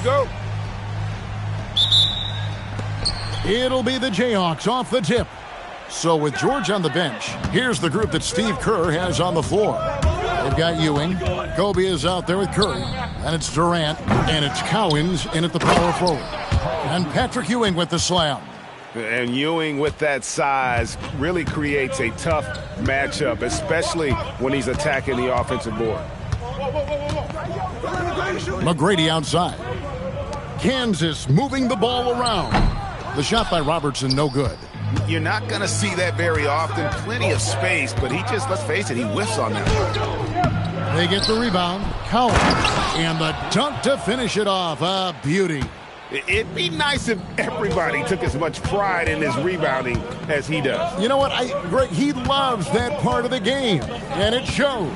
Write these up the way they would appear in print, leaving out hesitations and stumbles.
go. It'll be the Jayhawks off the tip. So with George on the bench, here's the group that Steve Kerr has on the floor. They've got Ewing. Kobe is out there with Curry. And it's Durant. And it's Cowens in at the power forward. And Patrick Ewing with the slam. And Ewing with that size really creates a tough matchup, especially when he's attacking the offensive board. McGrady outside. Kansas moving the ball around. The shot by Robertson, no good. You're not going to see that very often. Plenty of space, but he just, let's face it, he whiffs on that. They get the rebound. Cowens. And the dunk to finish it off. A beauty. It'd be nice if everybody took as much pride in his rebounding as he does. You know what? Greg, he loves that part of the game, and it showed.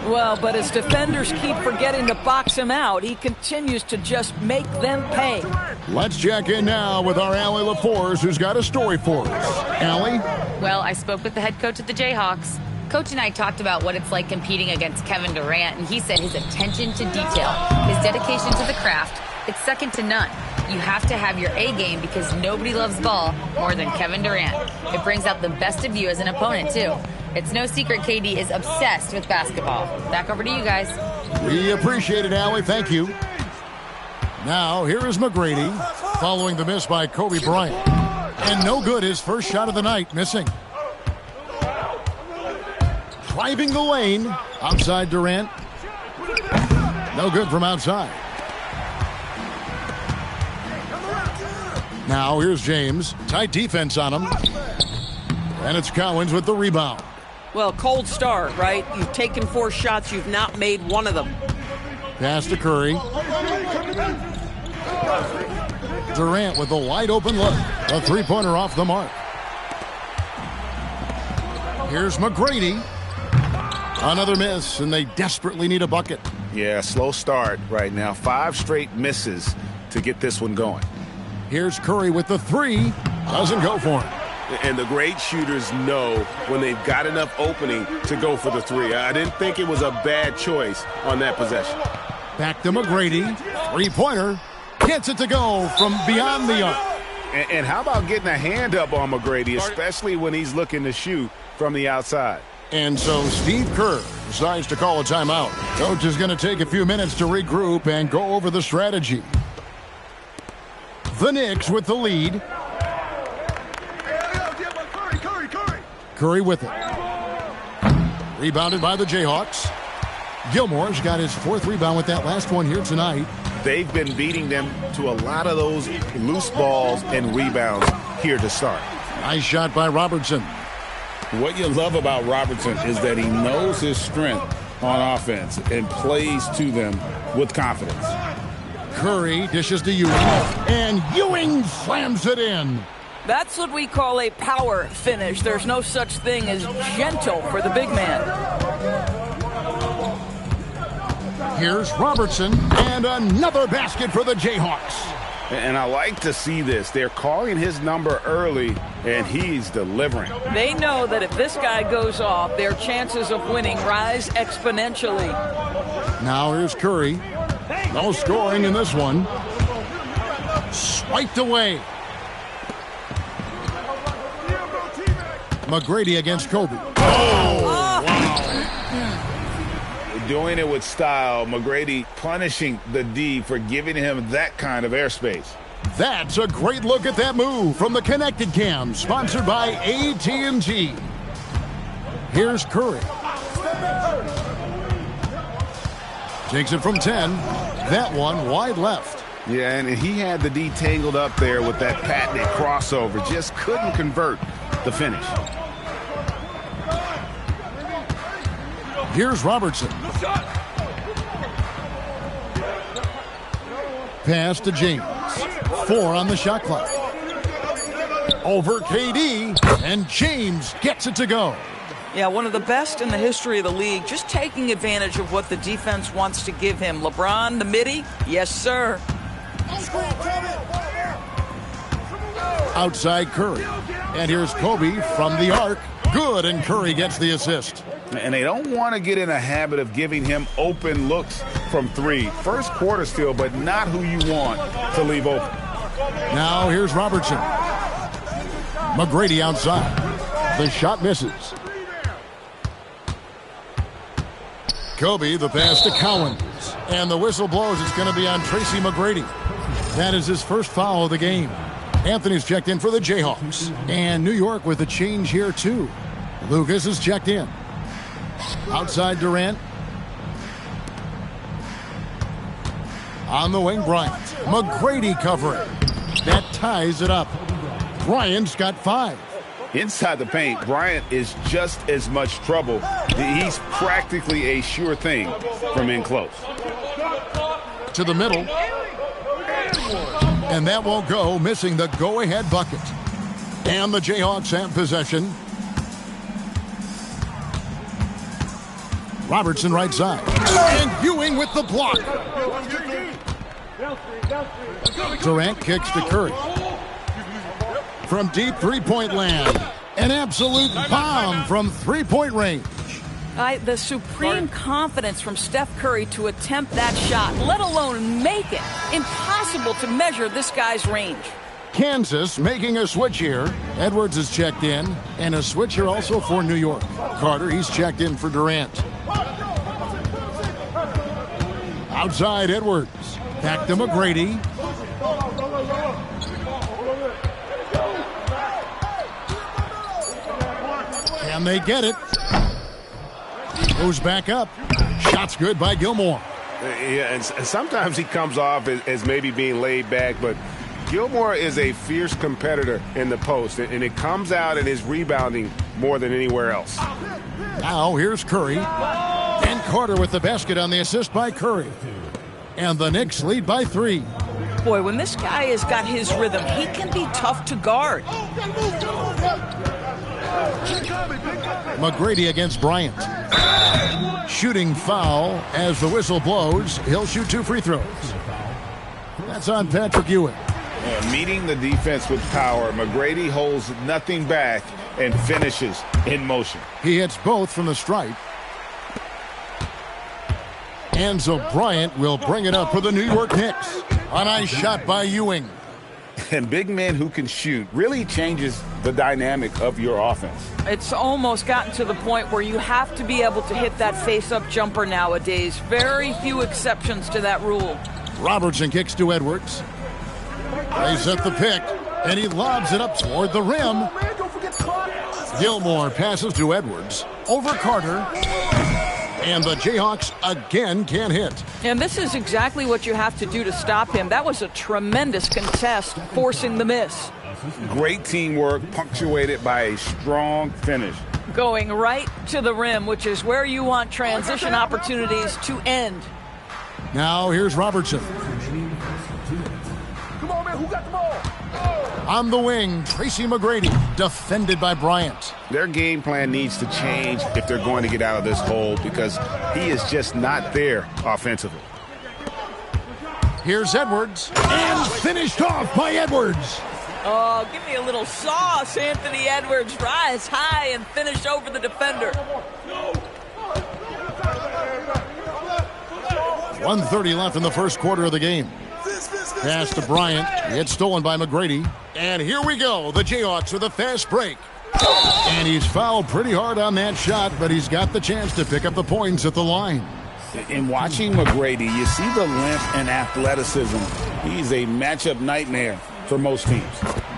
Well, but as defenders keep forgetting to box him out, he continues to just make them pay. Let's check in now with our Allie LaForce, who's got a story for us. Allie? Well, I spoke with the head coach of the Jayhawks. Coach and I talked about what it's like competing against Kevin Durant, and he said his attention to detail, his dedication to the craft, it's second to none. You have to have your A game because nobody loves ball more than Kevin Durant. It brings out the best of you as an opponent, too. It's no secret KD is obsessed with basketball. Back over to you guys. We appreciate it, Allie. Thank you. Now, here is McGrady following the miss by Kobe Bryant. And no good, his first shot of the night, missing. Driving the lane. Outside Durant. No good from outside. Now here's James. Tight defense on him. And it's Cowens with the rebound. Well, cold start, right? You've taken 4 shots. You've not made one of them. Pass to Curry. Durant with a wide open look. A three-pointer off the mark. Here's McGrady. Another miss, and they desperately need a bucket. Yeah, slow start right now. 5 straight misses to get this one going. Here's Curry with the three. Doesn't go for him. And the great shooters know when they've got enough opening to go for the three. I didn't think it was a bad choice on that possession. Back to McGrady. Three-pointer. Gets it to go from beyond the arc. And how about getting a hand up on McGrady, especially when he's looking to shoot from the outside? And so Steve Kerr decides to call a timeout. Coach is going to take a few minutes to regroup and go over the strategy. The Knicks with the lead. Curry with it. Rebounded by the Jayhawks. Gilmore's got his 4th rebound with that last one here tonight. They've been beating them to a lot of those loose balls and rebounds here to start. Nice shot by Robertson. What you love about Robertson is that he knows his strength on offense and plays to them with confidence. Curry dishes to Ewing, and Ewing slams it in. That's what we call a power finish. There's no such thing as gentle for the big man. Here's Robertson, and another basket for the Jayhawks. And I like to see this. They're calling his number early, and he's delivering. They know that if this guy goes off, their chances of winning rise exponentially. Now here's Curry. No scoring in this one. Swiped away. McGrady against Kobe. Oh, wow. Doing it with style. McGrady punishing the D for giving him that kind of airspace. That's a great look at that move from the Connected Cam, sponsored by AT&T. Here's Curry. Takes it from 10. That one wide left. Yeah, and he had the D tangled up there with that patented crossover. Just couldn't convert the finish. Here's Robertson. Pass to James. 4 on the shot clock. Over KD, and James gets it to go. Yeah, one of the best in the history of the league, just taking advantage of what the defense wants to give him. LeBron, the midi? Yes, sir. Outside Curry. And here's Kobe from the arc. Good, and Curry gets the assist. And they don't want to get in a habit of giving him open looks from three. First quarter still, but not who you want to leave open. Now here's Robertson. McGrady outside. The shot misses. Kobe, the pass to Cowens. And the whistle blows. It's going to be on Tracy McGrady. That is his first foul of the game. Anthony's checked in for the Jayhawks. And New York with a change here, too. Lucas is checked in. Outside Durant. On the wing, Bryant. McGrady covering. That ties it up. Bryant's got 5. Inside the paint, Bryant is just as much trouble. He's practically a sure thing from in close. To the middle. And that won't go, missing the go-ahead bucket. And the Jayhawks have possession. Robertson right side. And Ewing with the block. Durant kicks to Curry. From deep three-point land. An absolute bomb from three-point range. The supreme confidence from Steph Curry to attempt that shot, let alone make it. Impossible to measure this guy's range. Kansas making a switch here. Edwards is checked in. And a switch here also for New York. Carter, he's checked in for Durant. Outside Edwards. Back to McGrady. And they get it. Goes back up. Shot's good by Gilmore. Yeah, and sometimes he comes off as maybe being laid back, but Gilmore is a fierce competitor in the post, and it comes out in his rebounding more than anywhere else. Now here's Curry. And Carter with the basket on the assist by Curry. And the Knicks lead by 3. Boy, when this guy has got his rhythm, he can be tough to guard. McGrady against Bryant. Shooting foul as the whistle blows. He'll shoot 2 free throws. That's on Patrick Ewing. Meeting the defense with power, McGrady holds nothing back and finishes in motion. He hits both from the stripe. And so Bryant will bring it up for the New York Knicks. A nice shot by Ewing. And big men who can shoot really changes the dynamic of your offense. It's almost gotten to the point where you have to be able to hit that face-up jumper nowadays. Very few exceptions to that rule. Robertson kicks to Edwards. They set the pick, and he lobs it up toward the rim. Gilmore passes to Edwards. Over Carter. And the Jayhawks again can't hit. And this is exactly what you have to do to stop him. That was a tremendous contest, forcing the miss. Great teamwork, punctuated by a strong finish. Going right to the rim, which is where you want transition opportunities to end. Now here's Robertson. Come on, man, who got the ball? On the wing, Tracy McGrady, defended by Bryant. Their game plan needs to change if they're going to get out of this hole because he is just not there offensively. Here's Edwards, and finished off by Edwards. Oh, give me a little sauce, Anthony Edwards. Rise high and finish over the defender. 1:30 left in the first quarter of the game. Pass to Bryant. It's stolen by McGrady. And here we go. The Jayhawks with a fast break. And he's fouled pretty hard on that shot, but he's got the chance to pick up the points at the line. In watching McGrady, you see the length and athleticism. He's a matchup nightmare for most teams.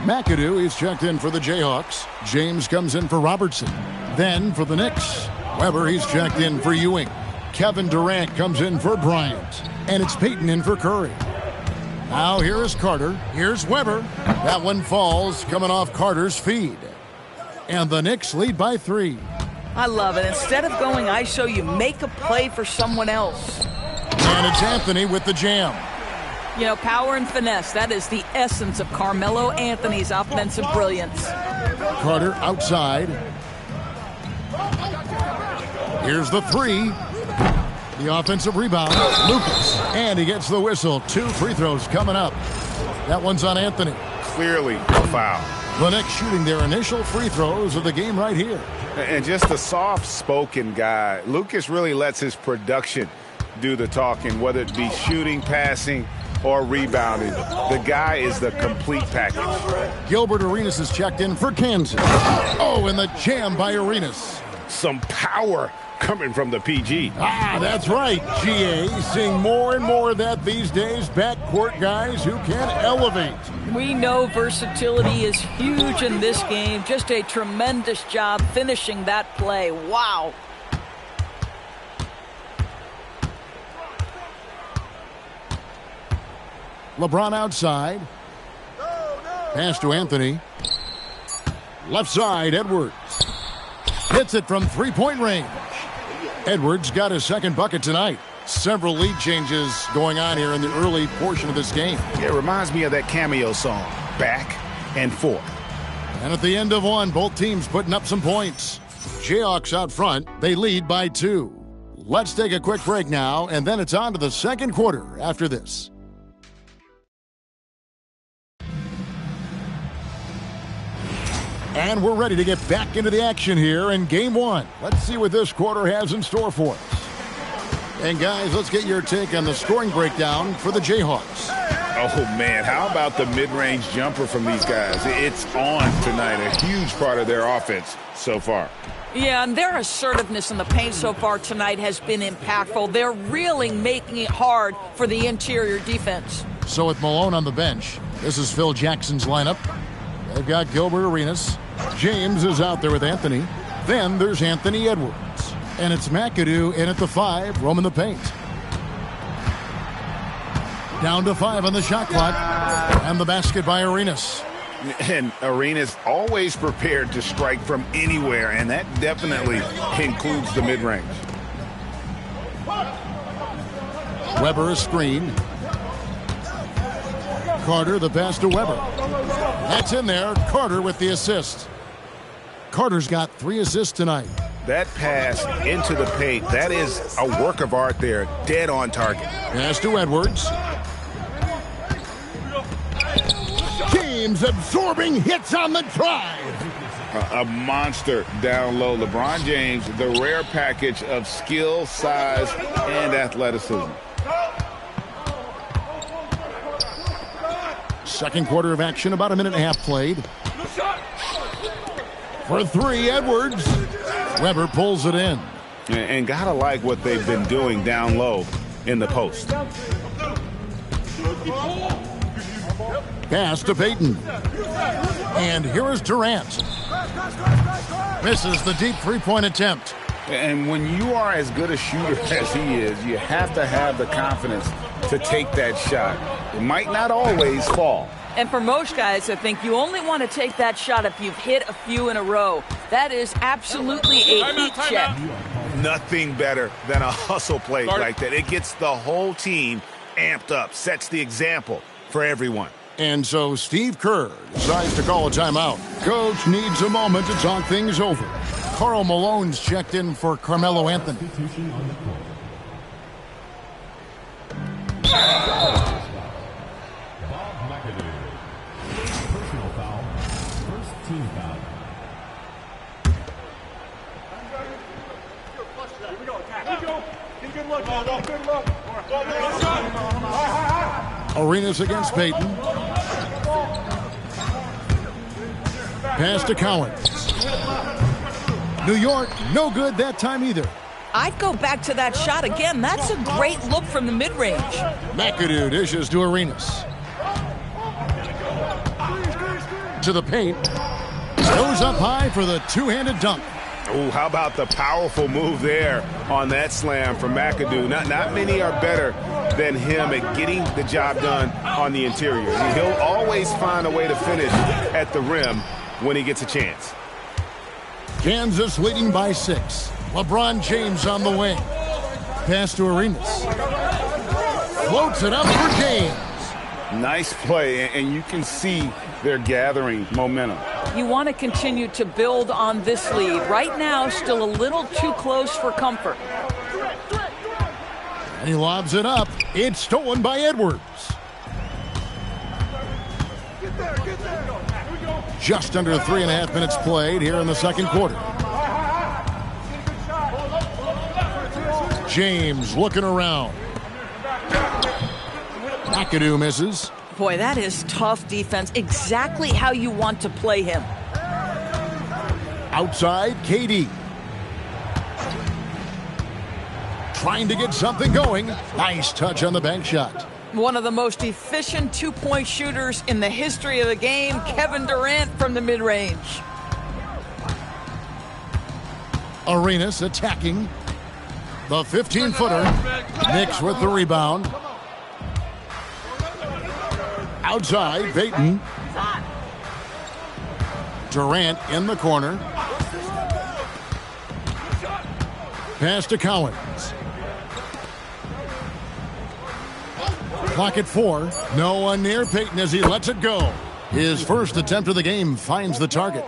McAdoo is checked in for the Jayhawks. James comes in for Robertson. Then for the Knicks, Weber, he's checked in for Ewing. Kevin Durant comes in for Bryant. And it's Payton in for Curry. Now here is Carter. Here's Weber. That one falls, coming off Carter's feed. And the Knicks lead by 3. I love it. Instead of going ISO, you make a play for someone else. And it's Anthony with the jam. You know, power and finesse, that is the essence of Carmelo Anthony's offensive brilliance. Carter outside. Here's the 3. The offensive rebound, Lucas. And he gets the whistle. 2 free throws coming up. That one's on Anthony. Clearly a foul. The Knicks shooting their initial free throws of the game right here. And just a soft-spoken guy. Lucas really lets his production do the talking, whether it be shooting, passing, or rebounding. The guy is the complete package. Gilbert Arenas is checked in for Kansas. Oh, and the jam by Arenas. Some power coming from the PG. That's right, GA. Seeing more and more of that these days. Backcourt guys who can elevate. We know versatility is huge in this game. Just a tremendous job finishing that play. Wow. LeBron outside. Pass to Anthony. Left side, Edwards. Hits it from three-point range. Edwards got his second bucket tonight. Several lead changes going on here in the early portion of this game. It reminds me of that Cameo song, Back and Forth. And at the end of one, both teams putting up some points. Jayhawks out front. They lead by 2. Let's take a quick break now, and then it's on to the second quarter after this. And we're ready to get back into the action here in Game 1. Let's see what this quarter has in store for us. And guys, let's get your take on the scoring breakdown for the Jayhawks. Oh, man, how about the mid-range jumper from these guys? It's on tonight, a huge part of their offense so far. Yeah, and their assertiveness in the paint so far tonight has been impactful. They're really making it hard for the interior defense. So with Malone on the bench, this is Phil Jackson's lineup. They've got Gilbert Arenas. James is out there with Anthony. Then there's Anthony Edwards. And it's McAdoo in at the 5, roaming the paint. Down to 5 on the shot clock. And the basket by Arenas. And Arenas always prepared to strike from anywhere, and that definitely includes the mid-range. Weber a screen. Carter the pass to Weber. That's in there. Carter with the assist. Carter's got 3 assists tonight. That pass into the paint, that is a work of art there. Dead on target. Pass to Edwards. James absorbing hits on the drive. A monster down low. LeBron James, the rare package of skill, size, and athleticism. Second quarter of action, about a minute and a half played. For 3, Edwards. Weber pulls it in. And gotta like what they've been doing down low in the post. Pass to Payton. And here is Durant. Misses the deep three-point attempt. And when you are as good a shooter as he is, you have to have the confidence to take that shot. It might not always fall. And for most guys, I think you only want to take that shot if you've hit a few in a row. That is absolutely a heat check. Nothing better than a hustle play like that. It gets the whole team amped up, sets the example for everyone. And so Steve Kerr decides to call a timeout. Coach needs a moment to talk things over. Karl Malone's checked in for Carmelo Anthony. Arenas against Payton. Pass to Cowens. New York, no good that time either. I'd go back to that shot again. That's a great look from the mid-range. McAdoo dishes to Arenas. To the paint. Goes up high for the two-handed dunk. Oh, how about the powerful move there on that slam from McAdoo. Not many are better than him at getting the job done on the interior. He'll always find a way to finish at the rim when he gets a chance. Kansas leading by 6. LeBron James on the wing. Pass to Arenas. Floats it up for James. Nice play, and you can see they're gathering momentum. You want to continue to build on this lead. Right now, still a little too close for comfort. And he lobs it up. It's stolen by Edwards. Get there. Here we go. Just under 3.5 minutes played here in the second quarter. James looking around. McAdoo misses. Boy, that is tough defense. Exactly how you want to play him. Outside, KD. Trying to get something going. Nice touch on the bank shot. One of the most efficient two-point shooters in the history of the game, Kevin Durant from the mid-range. Arenas attacking. The 15-footer. Knicks with the rebound. Outside, Payton. Durant in the corner. Pass to Collins. Clock at 4. No one near Payton as he lets it go. His first attempt of the game finds the target.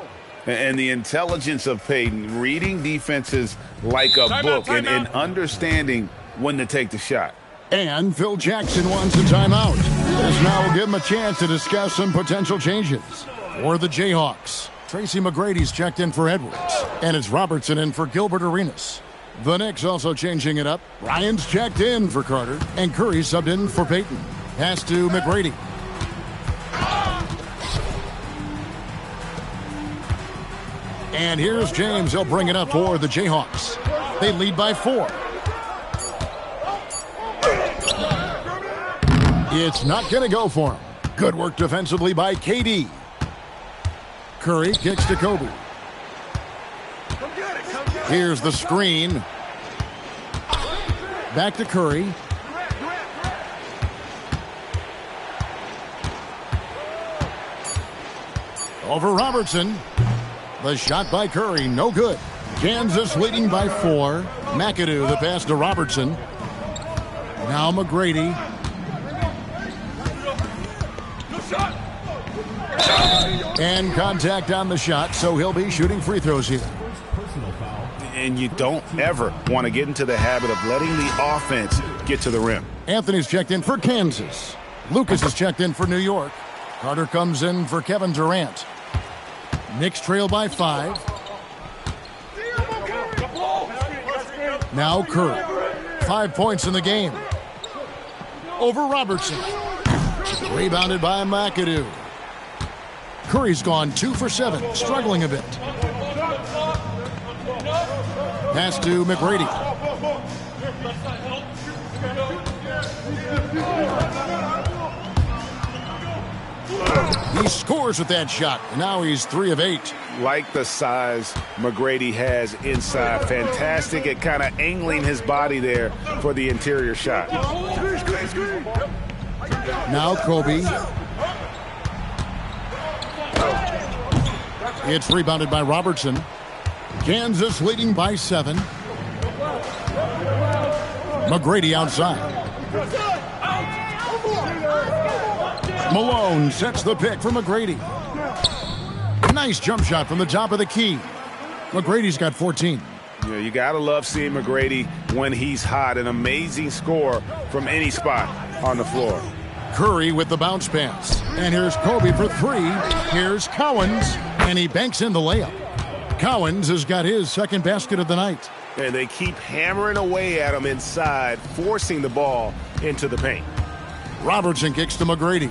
And the intelligence of Payton, reading defenses like a book and understanding when to take the shot. And Phil Jackson wants a timeout. This now will give him a chance to discuss some potential changes. For the Jayhawks, Tracy McGrady's checked in for Edwards. And it's Robertson in for Gilbert Arenas. The Knicks also changing it up. Ryan's checked in for Carter. And Curry subbed in for Payton. Pass to McGrady. And here's James. He'll bring it up for the Jayhawks. They lead by 4. It's not going to go for him. Good work defensively by KD. Curry kicks to Kobe. Here's the screen. Back to Curry. Over Robertson. The shot by Curry, no good. Kansas leading by 4. McAdoo, the pass to Robertson. Now McGrady. And contact on the shot, so he'll be shooting free throws here. And you don't ever want to get into the habit of letting the offense get to the rim. Anthony's checked in for Kansas. Lucas is checked in for New York. Carter comes in for Kevin Durant. Knicks trail by 5. Now Curry. 5 points in the game. Over Robertson. Rebounded by McAdoo. Curry's gone 2 for 7, struggling a bit. Pass to McGrady. He scores with that shot. Now he's 3 of 8. Like the size McGrady has inside. Fantastic at kind of angling his body there for the interior shot. Now Kobe. It's rebounded by Robertson. Kansas leading by 7. McGrady outside. Malone sets the pick for McGrady. Nice jump shot from the top of the key. McGrady's got 14. Yeah, you got to love seeing McGrady when he's hot. An amazing score from any spot on the floor. Curry with the bounce pass. And here's Kobe for 3. Here's Cowens. And he banks in the layup. Cowens has got his second basket of the night. And they keep hammering away at him inside, forcing the ball into the paint. Robertson kicks to McGrady.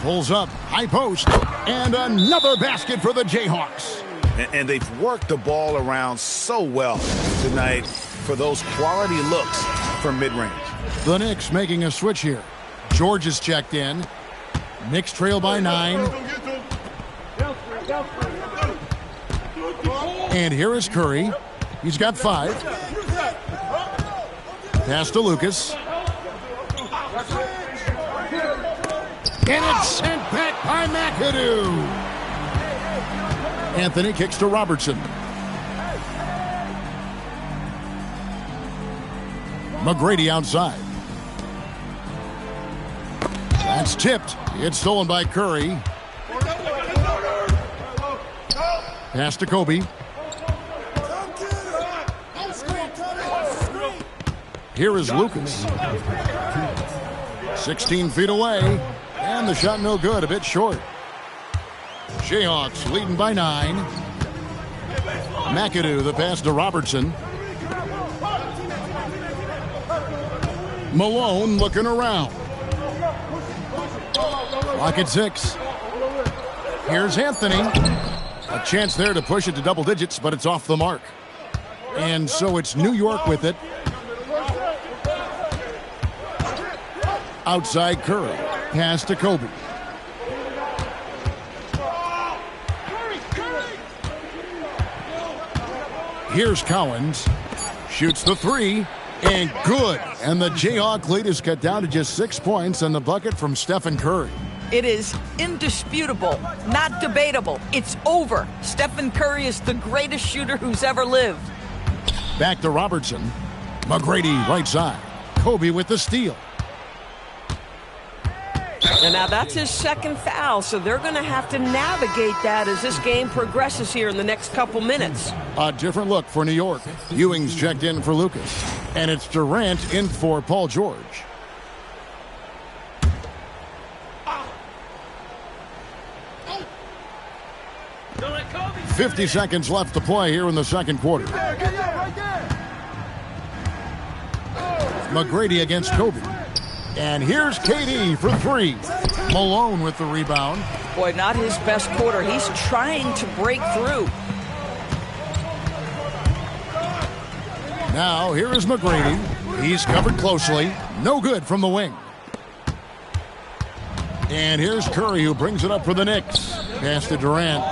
Pulls up, high post, and another basket for the Jayhawks. And they've worked the ball around so well tonight for those quality looks from mid-range. The Knicks making a switch here. George is checked in. Knicks trail by 9. And here is Curry. He's got 5. Pass to Lucas. And it's sent back by McAdoo. Anthony kicks to Robertson. McGrady outside. That's tipped. It's stolen by Curry. Pass to Kobe. Here is Lucas. 16 feet away. And the shot no good, a bit short. Jayhawks leading by 9. McAdoo, the pass to Robertson. Malone looking around. Clock at 6. Here's Anthony. A chance there to push it to double digits, but it's off the mark. And so it's New York with it. Outside Curry. Pass to Kobe. Here's Cowens. Shoots the 3. And good. And the Jayhawk lead is cut down to just 6 points on the bucket from Stephen Curry. It is indisputable, not debatable. It's over. Stephen Curry is the greatest shooter who's ever lived. Back to Robertson. McGrady right side. Kobe with the steal. And now that's his second foul, so they're going to have to navigate that as this game progresses here in the next couple minutes. A different look for New York. Ewing's checked in for Lucas. And it's Durant in for Paul George. "50 seconds left to play here in the second quarter. McGrady against Kobe. And here's KD for 3. Malone with the rebound. Boy, not his best quarter. He's trying to break through. Now here is McGrady. He's covered closely. No good from the wing. And here's Curry, who brings it up for the Knicks. Pass to Durant.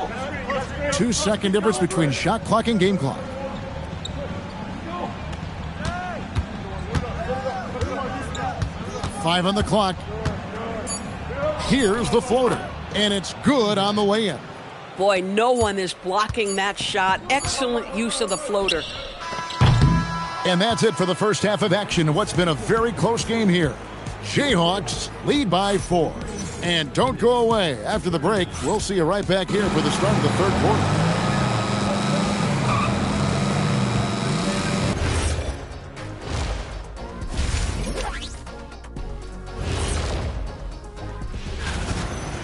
2-second difference between shot clock and game clock. Five on the clock. Here's the floater. And it's good on the way in. Boy, no one is blocking that shot. Excellent use of the floater. And that's it for the first half of action in what's been a very close game here. Jayhawks lead by 4. And don't go away. After the break, we'll see you right back here for the start of the third quarter.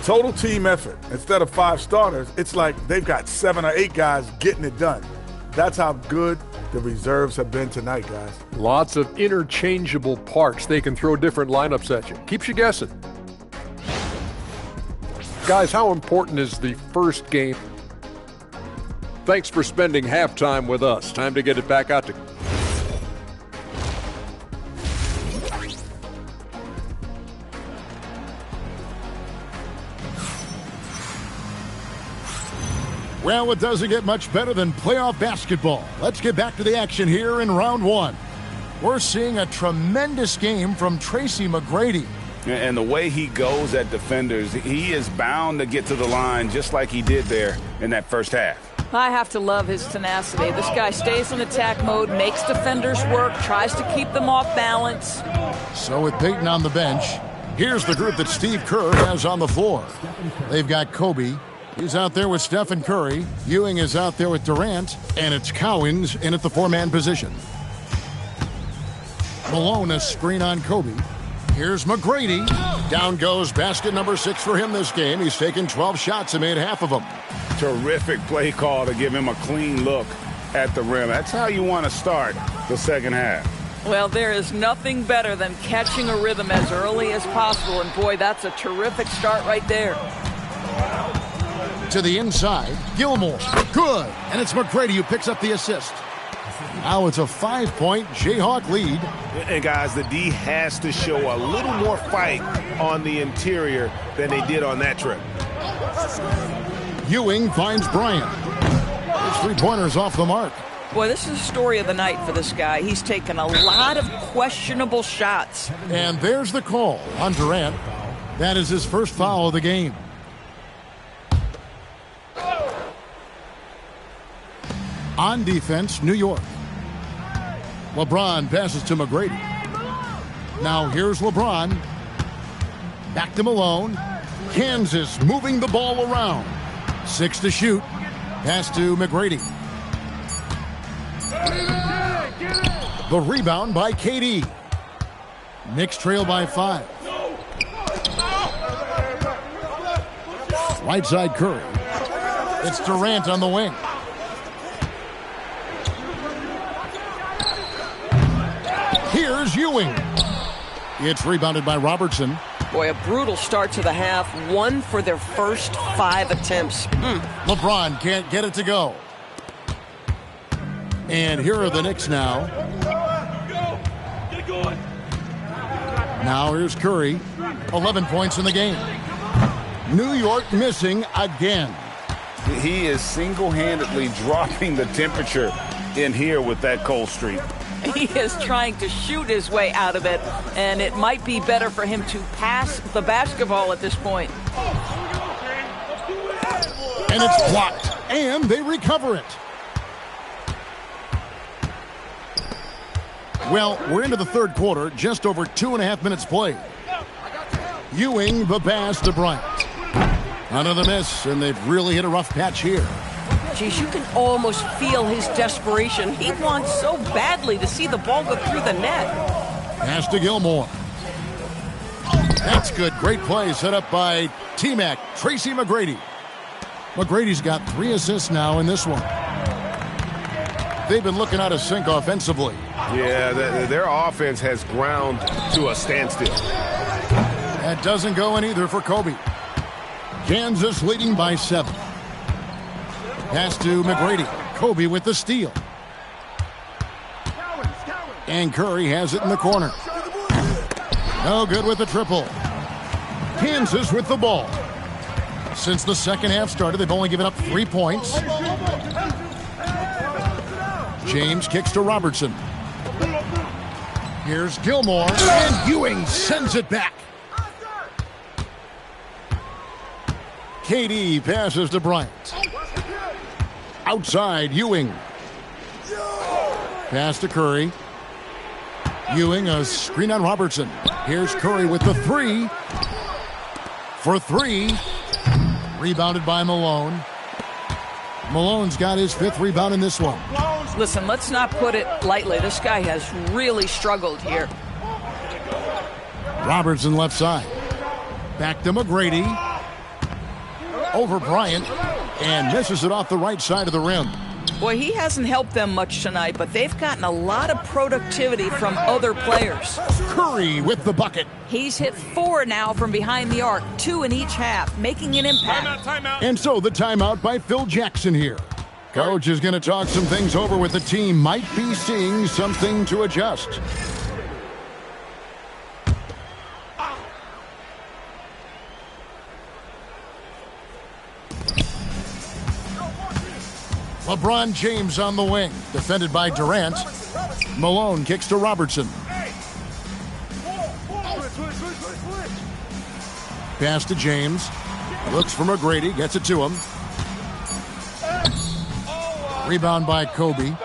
Total team effort. Instead of 5 starters, it's like they've got 7 or 8 guys getting it done. That's how good the reserves have been tonight, guys. Lots of interchangeable parts. They can throw different lineups at you. Keeps you guessing. Guys, how important is the first game? Thanks for spending halftime with us. Time to get it back out to... Well, it doesn't get much better than playoff basketball. Let's get back to the action here in round 1. We're seeing a tremendous game from Tracy McGrady. And the way he goes at defenders, he is bound to get to the line just like he did there in that first half. I have to love his tenacity. This guy stays in attack mode, makes defenders work, tries to keep them off balance. So with Peyton on the bench, here's the group that Steve Kerr has on the floor. They've got Kobe. He's out there with Stephen Curry. Ewing is out there with Durant. And it's Cowens in at the 4-man position. Malone, a screen on Kobe. Here's McGrady. Down goes basket number 6 for him this game. He's taken 12 shots and made half of them. Terrific play call to give him a clean look at the rim. That's how you want to start the second half. Well, there is nothing better than catching a rhythm as early as possible. And boy, that's a terrific start right there. To the inside, Gilmore. Good. And it's McGrady who picks up the assist. Now it's a 5-point Jayhawk lead. And guys, the D has to show a little more fight on the interior than they did on that trip. Ewing finds Bryant. His 3-pointers off the mark. Boy, this is the story of the night for this guy. He's taken a lot of questionable shots. And there's the call on Durant. That is his first foul of the game. On defense, New York. LeBron passes to McGrady. Now here's LeBron. Back to Malone. Kansas moving the ball around. 6 to shoot. Pass to McGrady. The rebound by KD. Knicks trail by 5. Right side Curry. It's Durant on the wing. Here's Ewing. It's rebounded by Robertson. Boy, a brutal start to the half. 1 for their first 5 attempts. LeBron can't get it to go. And here are the Knicks now. Now here's Curry. 11 points in the game. New York missing again. He is single-handedly dropping the temperature in here with that cold streak. He is trying to shoot his way out of it, and it might be better for him to pass the basketball at this point. And it's blocked, and they recover it. Well, we're into the third quarter, just over 2.5 minutes played. Ewing, the pass to Bryant. Another miss, and they've really hit a rough patch here. Geez, you can almost feel his desperation. He wants so badly to see the ball go through the net. Pass to Gilmore. That's good. Great play set up by T-Mac, Tracy McGrady. McGrady's got 3 assists now in this one. They've been looking out of sync offensively. Yeah, their offense has ground to a standstill. That doesn't go in either for Kobe. Kansas leading by 7. Pass to McGrady. Kobe with the steal. And Curry has it in the corner. No good with the triple. Kansas with the ball. Since the second half started, they've only given up 3 points. James kicks to Robertson. Here's Gilmore, and Ewing sends it back. KD passes to Bryant. Outside, Ewing. Pass to Curry. Ewing, a screen on Robertson. Here's Curry with the 3. For 3. Rebounded by Malone. Malone's got his 5th rebound in this one. Listen, let's not put it lightly. This guy has really struggled here. Robertson left side. Back to McGrady. Over Bryant. And misses it off the right side of the rim. Boy, he hasn't helped them much tonight, but they've gotten a lot of productivity from other players. Curry with the bucket. He's hit 4 now from behind the arc, 2 in each half, making an impact. Timeout. And so the timeout by Phil Jackson here. Coach is going to talk some things over with the team. Might be seeing something to adjust. LeBron James on the wing, defended by Durant. Malone kicks to Robertson. Pass to James. Looks for McGrady, gets it to him. Rebound by Kobe.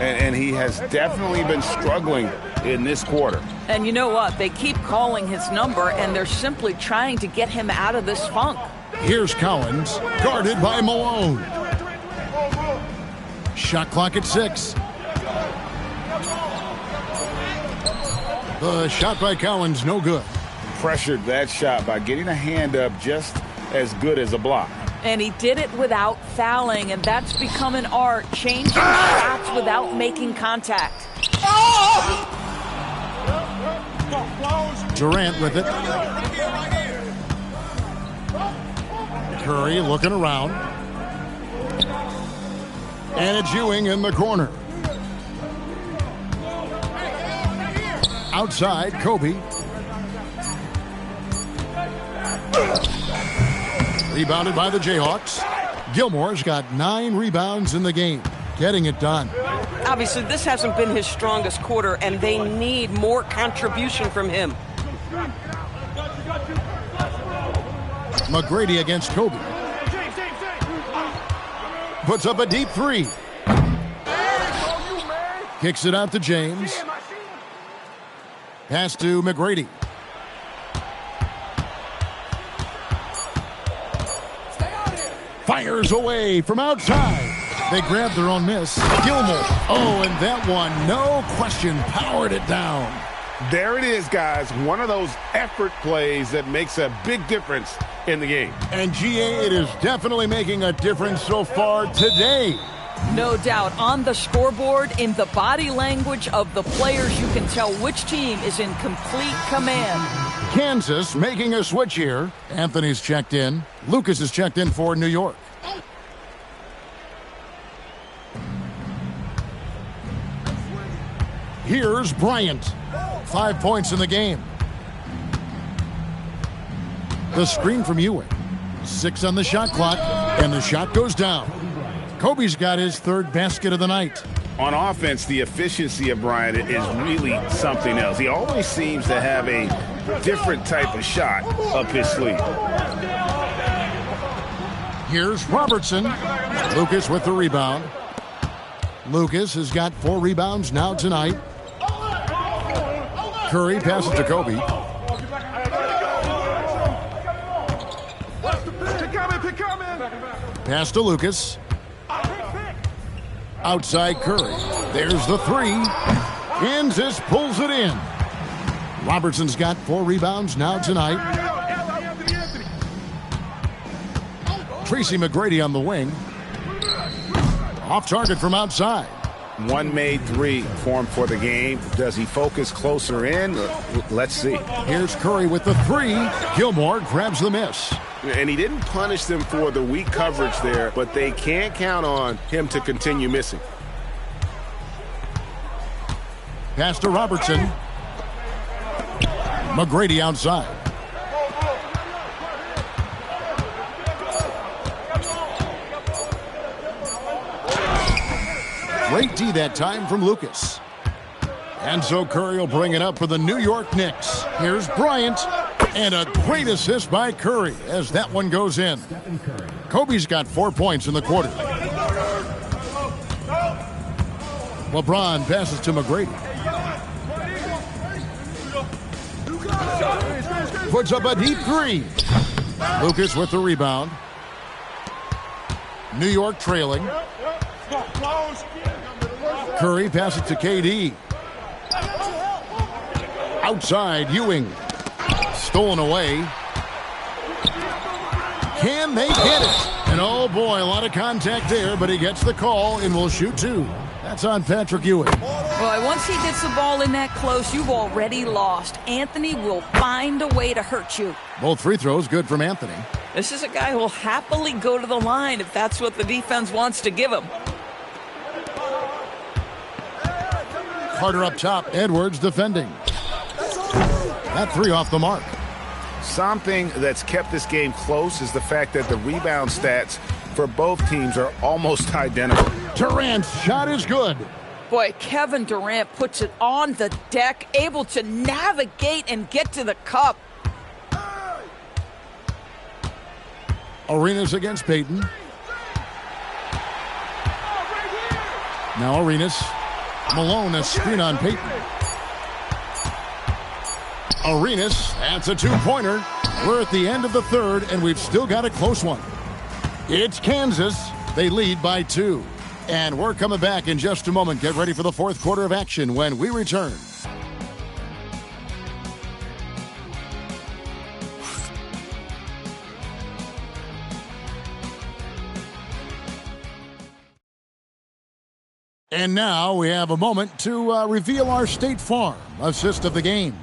And he has definitely been struggling in this quarter. And you know what? They keep calling his number, and they're simply trying to get him out of this funk. Here's Collins, guarded by Malone. Shot clock at 6. The shot by Collins, no good. Pressured that shot by getting a hand up just as good as a block. And he did it without fouling, and that's become an art, changing shots without making contact. Durant with it. Curry looking around. And it's Ewing in the corner. Outside, Kobe. Rebounded by the Jayhawks. Gilmore's got 9 rebounds in the game. Getting it done. Obviously, this hasn't been his strongest quarter, and they need more contribution from him. McGrady against Kobe. Puts up a deep 3. Kicks it out to James. Pass to McGrady. Fires away from outside. They grabbed their own miss. Gilmore. Oh, and that one, no question, powered it down. There it is, guys. One of those effort plays that makes a big difference in the game. And GA, it is definitely making a difference so far today. No doubt. On the scoreboard, in the body language of the players, you can tell which team is in complete command. Kansas making a switch here. Anthony's checked in. Lucas is checked in for New York. Here's Bryant. 5 points in the game. The screen from Ewing. 6 on the shot clock, and the shot goes down. Kobe's got his third basket of the night. On offense, the efficiency of Bryant is really something else. He always seems to have a different type of shot up his sleeve. Here's Robertson. Lucas with the rebound. Lucas has got 4 rebounds now tonight. Curry passes to Kobe. Pass to Lucas. Outside Curry. There's the 3. Kansas pulls it in. Robertson's got 4 rebounds now tonight. Tracy McGrady on the wing. Off target from outside. One made 3 for him for the game. Does he focus closer in? Let's see. Here's Curry with the 3. Gilmore grabs the miss. And he didn't punish them for the weak coverage there, but they can't count on him to continue missing. Pass to Robertson. McGrady outside. Great D that time from Lucas. And so Curry will bring it up for the New York Knicks. Here's Bryant. And a great assist by Curry as that one goes in. Kobe's got 4 points in the quarter. LeBron passes to McGrady. Puts up a deep 3. Lucas with the rebound. New York trailing. Curry passes to KD. Outside, Ewing. Stolen away. Can they get it? And oh boy, a lot of contact there, but he gets the call and will shoot 2. That's on Patrick Ewing. Well, once he gets the ball in that close, you've already lost. Anthony will find a way to hurt you. Both free throws good from Anthony. This is a guy who will happily go to the line if that's what the defense wants to give him. Carter up top. Edwards defending. That 3 off the mark. Something that's kept this game close is the fact that the rebound stats for both teams are almost identical. Durant's shot is good. Boy, Kevin Durant puts it on the deck, able to navigate and get to the cup. Arenas against Payton. Now Arenas. Malone, a screen on Payton. Arenas, that's a 2-pointer. We're at the end of the third, and we've still got a close one. It's Kansas. They lead by 2. And we're coming back in just a moment. Get ready for the fourth quarter of action when we return. And now we have a moment to reveal our State Farm assist of the game.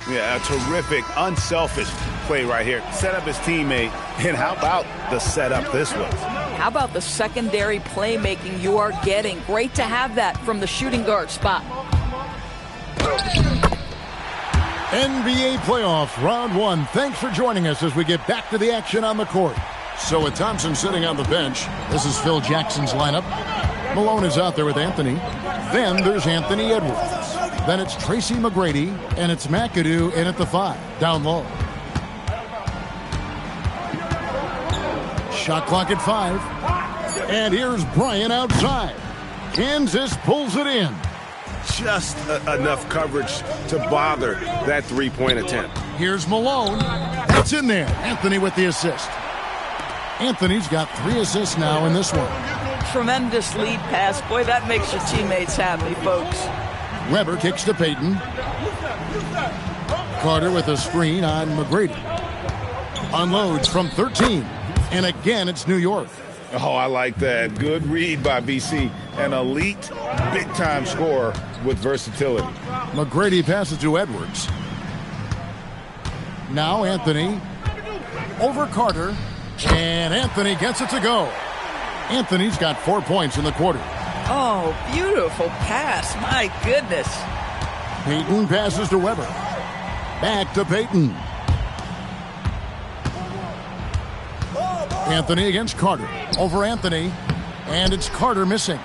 Yeah, a terrific, unselfish play right here. Set up his teammate, and how about the setup this was? How about the secondary playmaking you are getting? Great to have that from the shooting guard spot. NBA playoffs, round 1. Thanks for joining us as we get back to the action on the court. So with Thompson sitting on the bench, this is Phil Jackson's lineup. Malone is out there with Anthony. Then there's Anthony Edwards. Then it's Tracy McGrady, and it's McAdoo in at the 5, down low. Shot clock at 5. And here's Bryant outside. Kansas pulls it in. Just enough coverage to bother that 3-point attempt. Here's Malone. That's in there. Anthony with the assist. Anthony's got 3 assists now in this one. Tremendous lead pass. Boy, that makes your teammates happy, folks. Weber kicks to Payton. Carter with a screen on McGrady. Unloads from 13. And again, it's New York. Oh, I like that. Good read by BC. An elite, big-time scorer with versatility. McGrady passes to Edwards. Now Anthony over Carter. And Anthony gets it to go. Anthony's got 4 points in the quarter. Oh, beautiful pass. My goodness. Payton passes to Weber. Back to Payton. Anthony against Carter. Over Anthony. And it's Carter missing.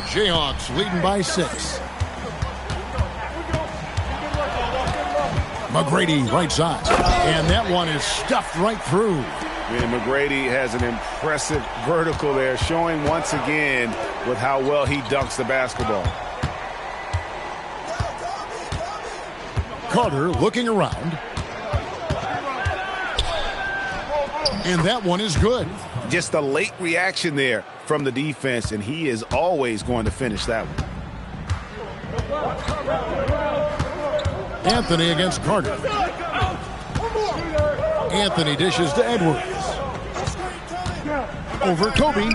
Jayhawks leading by 6. McGrady right side. And that one is stuffed right through. And McGrady has an impressive vertical there, showing once again with how well he dunks the basketball. Carter looking around. And that one is good. Just a late reaction there from the defense, and he is always going to finish that one. Anthony against Carter. Anthony dishes to Edwards. Over Kobe.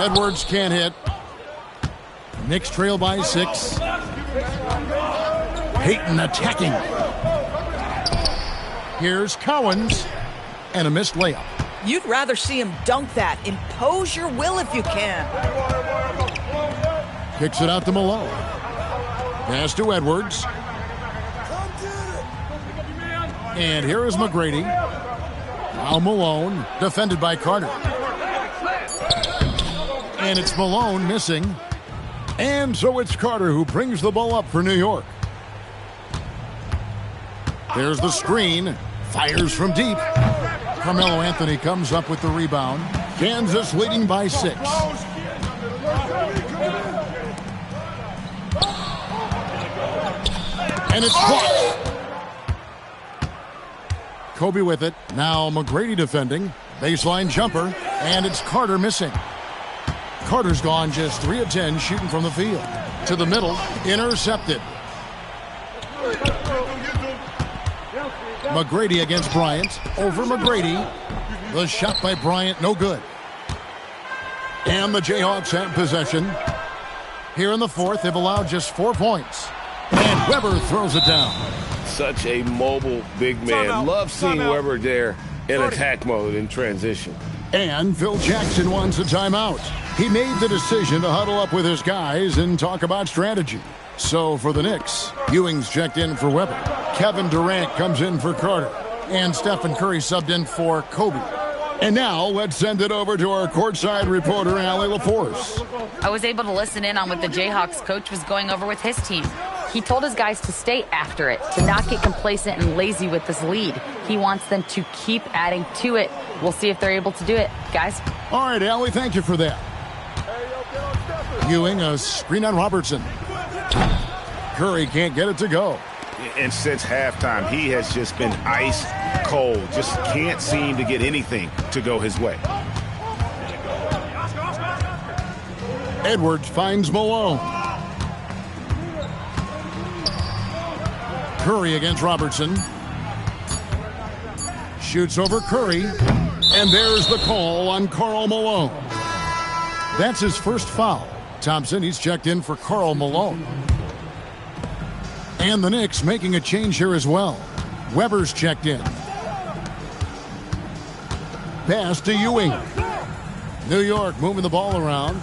Edwards can't hit. Knicks trail by 6. Payton attacking. Here's Cowens. And a missed layup. You'd rather see him dunk that. Impose your will if you can. Kicks it out to Malone. Pass to Edwards. And here is McGrady. Now Malone, defended by Carter. And it's Malone missing. And so it's Carter who brings the ball up for New York. There's the screen. Fires from deep. Carmelo Anthony comes up with the rebound. Kansas leading by 6. And it's blocked. Kobe with it. Now McGrady defending. Baseline jumper. And it's Carter missing. Carter's gone just 3 of 10 shooting from the field. To the middle. Intercepted. McGrady against Bryant. Over McGrady. The shot by Bryant, no good. And the Jayhawks have possession. Here in the fourth, they've allowed just 4 points. And Weber throws it down. Such a mobile big man. Love seeing Weber there in attack mode in transition. And Phil Jackson wants a timeout. He made the decision to huddle up with his guys and talk about strategy. So for the Knicks, Ewing's checked in for Weber. Kevin Durant comes in for Carter. And Stephen Curry subbed in for Kobe. And now let's send it over to our courtside reporter, Allie LaForce. I was able to listen in on what the Jayhawks coach was going over with his team. He told his guys to stay after it, to not get complacent and lazy with this lead. He wants them to keep adding to it. We'll see if they're able to do it, guys. All right, Allie, thank you for that. Ewing, a screen on Robertson. Curry can't get it to go. And since halftime, he has just been ice cold. Just can't seem to get anything to go his way. Edwards finds Malone. Curry against Robertson. Shoots over Curry. And there's the call on Karl Malone. That's his first foul. Thompson, he's checked in for Karl Malone. And the Knicks making a change here as well. Weber's checked in. Pass to Ewing. New York moving the ball around.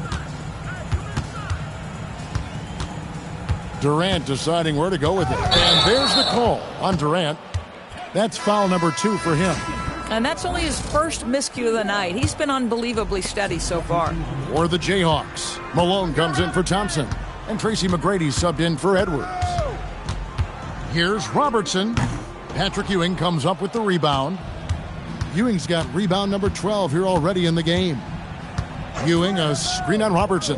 Durant deciding where to go with it. And there's the call on Durant. That's foul number 2 for him. And that's only his first miscue of the night. He's been unbelievably steady so far. For the Jayhawks, Malone comes in for Thompson. And Tracy McGrady subbed in for Edwards. Here's Robertson. Patrick Ewing comes up with the rebound. Ewing's got rebound number 12 here already in the game. Ewing, a screen on Robertson.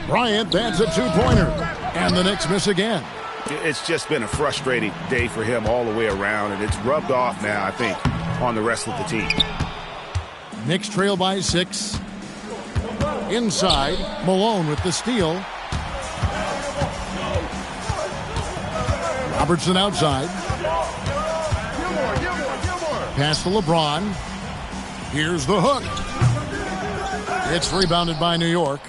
Bryant, that's a 2-pointer. And the Knicks miss again. It's just been a frustrating day for him all the way around, and it's rubbed off now, I think, on the rest of the team. Knicks trail by 6. Inside, Malone with the steal. Robertson outside. Pass to LeBron. Here's the hook. It's rebounded by New York.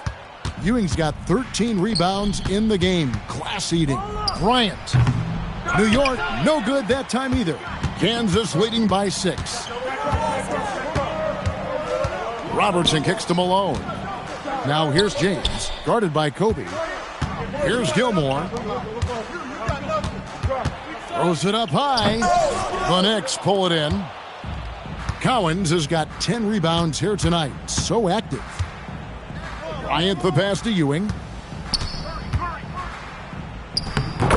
Ewing's got 13 rebounds in the game. Class eating. Bryant. New York, no good that time either. Kansas leading by 6. Robertson kicks to Malone. Now here's James, guarded by Kobe. Here's Gilmore. Throws it up high. The Knicks pull it in. Cowens has got 10 rebounds here tonight. So active. Bryant the pass to Ewing.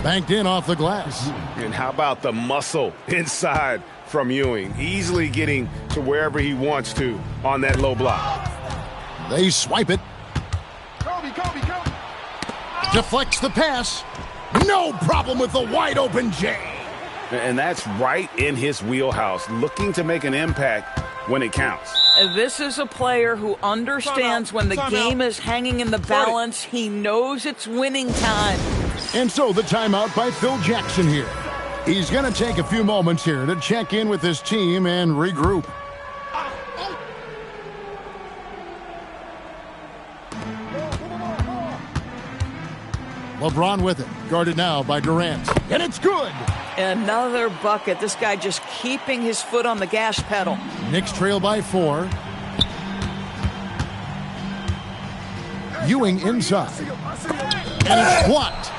Banked in off the glass. And how about the muscle inside from Ewing? Easily getting to wherever he wants to on that low block. They swipe it. Deflects the pass. No problem with the wide open J. And that's right in his wheelhouse, looking to make an impact when it counts. This is a player who understands when the game is hanging in the balance. He knows it's winning time. And so the timeout by Phil Jackson here. He's going to take a few moments here to check in with his team and regroup. LeBron with it, guarded now by Durant. And it's good! Another bucket. This guy just keeping his foot on the gas pedal. Knicks trail by 4. Ewing inside. And it's blocked.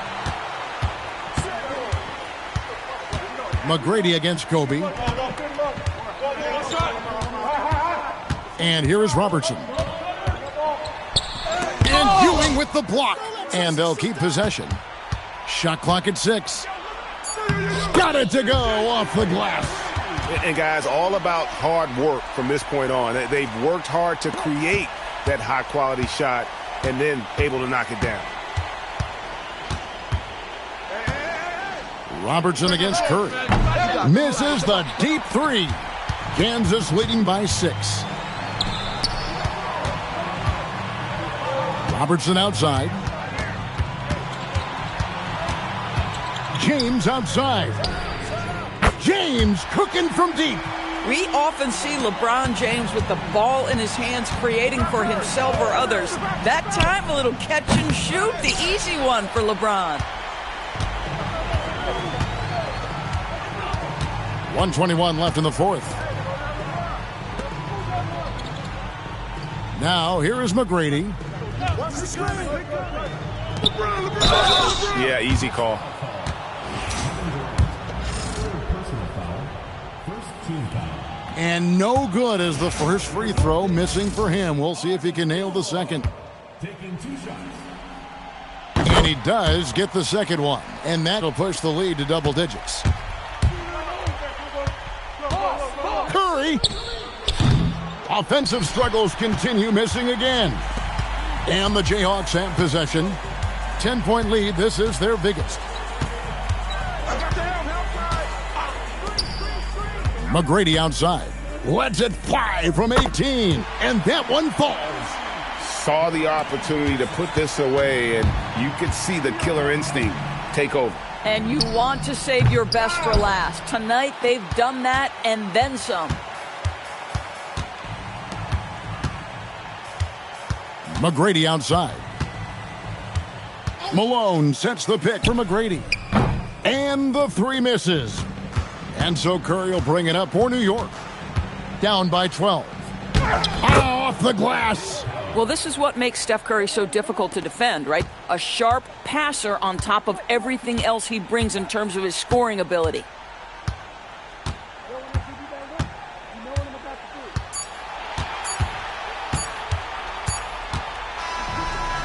McGrady against Kobe. And here is Robertson. And Ewing with the block. And they'll keep possession. Shot clock at 6. Got it to go off the glass. And guys, all about hard work from this point on. They've worked hard to create that high-quality shot and then able to knock it down. Robertson against Curry. Misses the deep 3. Kansas leading by 6. Robertson outside. James outside. James cooking from deep. We often see LeBron James with the ball in his hands creating for himself or others. That time, a little catch and shoot, the easy one for LeBron. 1:21 left in the fourth. Now, here is McGrady. Yeah, easy call. And no good as the first free throw, missing for him. We'll see if he can nail the second. And he does get the second one. And that'll push the lead to double digits. Curry. Offensive struggles continue, missing again. And the Jayhawks have possession. 10-point lead. This is their biggest. McGrady outside. Lets it fly from 18. And that one falls. Saw the opportunity to put this away, and you could see the killer instinct take over. And you want to save your best for last. Tonight, they've done that and then some. McGrady outside. Malone sets the pick for McGrady. And the 3 misses. And so Curry will bring it up for New York. Down by 12. Off the glass. Well, this is what makes Steph Curry so difficult to defend, right? A sharp passer on top of everything else he brings in terms of his scoring ability.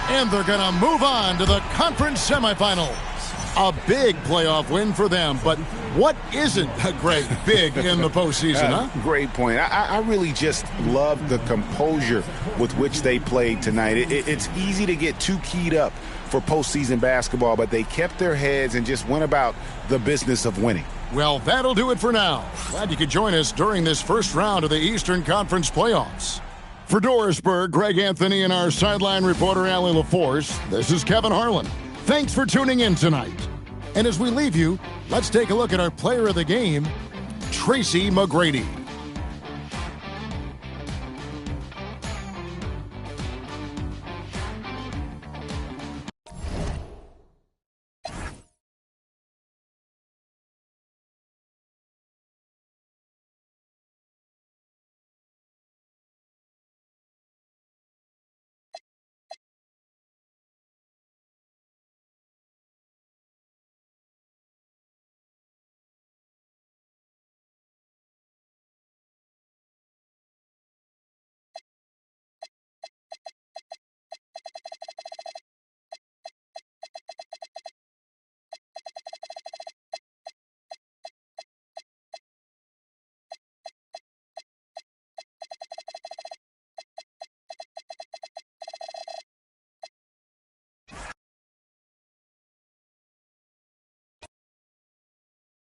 And they're going to move on to the conference semifinals. A big playoff win for them, but what isn't a great big in the postseason, huh? Great point. I really just love the composure with which they played tonight. It's easy to get too keyed up for postseason basketball, but they kept their heads and just went about the business of winning. Well, that'll do it for now. Glad you could join us during this first round of the Eastern Conference playoffs. For Dorisburg, Greg Anthony, and our sideline reporter, Allie LaForce, this is Kevin Harlan. Thanks for tuning in tonight. And as we leave you, let's take a look at our player of the game, Tracy McGrady.